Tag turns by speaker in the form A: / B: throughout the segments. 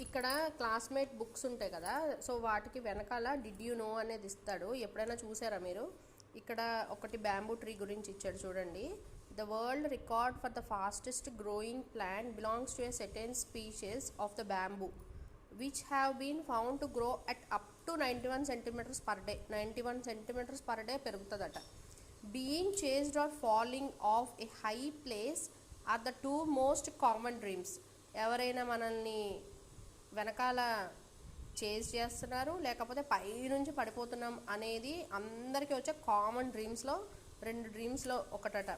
A: ఇక్కడ classmate books ఉంటాయి కదా, సో వాటికి వెనకాల డిడ్ యూ నో అనేది ఇస్తాడు. ఎప్పుడైనా చూసారా మీరు? ఇక్కడ ఒకటి బ్యాంబూ ట్రీ గురించి ఇచ్చాడు చూడండి. The world record for the fastest growing plant belongs to a certain species of the bamboo which have been found to grow at up to 91 centimetres per day. 91 centimetres per day పెరుగుతుందట. Being chased or falling off a high place are the two most common dreams. ఎవరైనా మనల్ని వెనకాల chase చేస్తున్నారు, లేకపోతే పైనుంచి పడిపోతున్నాం అనేది అందరికీ వచ్చే కామన్ డ్రీమ్స్లో 2 డ్రీమ్స్లో ఒకటట.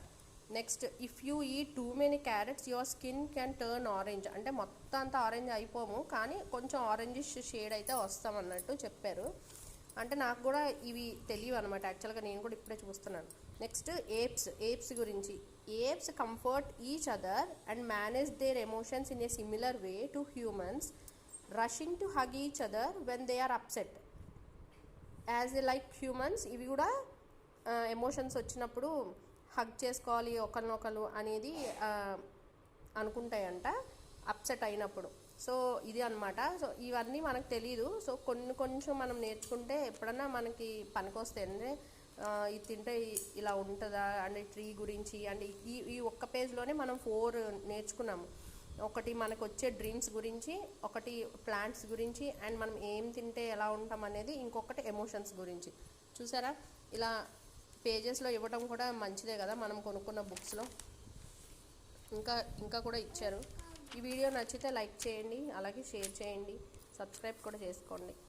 A: Next, if you eat too many carrots your skin can turn orange. అంటే మొత్తం అంతా ఆరెంజ్ అయిపోము, కానీ కొంచెం ఆరెంజిష్ షేడ్ అయితే వస్తామన్నట్టు చెప్పారు. అంటే నాకు కూడా ఇవి తెలియవు అనమాట, యాక్చువల్గా నేను కూడా ఇప్పుడే చూస్తున్నాను. నెక్స్ట్, ఏప్స్ గురించి. Apes comfort each other and manage there emotions in a similar way to humans, rushing to hug each other when they are upset as they like humans. ఇవి కూడా ఎమోషన్స్ వచ్చినప్పుడు హగ్ చేసుకోవాలి ఒకరినొకరు అనేది అనుకుంటాయంట upset అయినప్పుడు. So ఇది అనమాట. So ఇవన్నీ మనకు తెలీదు. సో కొంచెం మనం నేర్చుకుంటే ఎప్పుడన్నా మనకి పనికొస్తాయి. అంటే ఇది తింటే ఇలా ఉంటుందా అంటే ట్రీ గురించి. అంటే ఈ ఒక్క పేజ్లోనే మనం 4 నేర్చుకున్నాము. ఒకటి మనకు వచ్చే డ్రీమ్స్ గురించి, ఒకటి ప్లాంట్స్ గురించి, అండ్ మనం ఏం తింటే ఎలా ఉంటాం అనేది, ఇంకొకటి ఎమోషన్స్ గురించి. చూసారా, ఇలా పేజెస్లో ఇవ్వడం కూడా మంచిదే కదా మనం కొనుక్కున్న బుక్స్లో. ఇంకా కూడా ఇచ్చారు. ఈ వీడియో నచ్చితే లైక్ చేయండి, అలాగే షేర్ చేయండి, సబ్స్క్రైబ్ కూడా చేసుకోండి.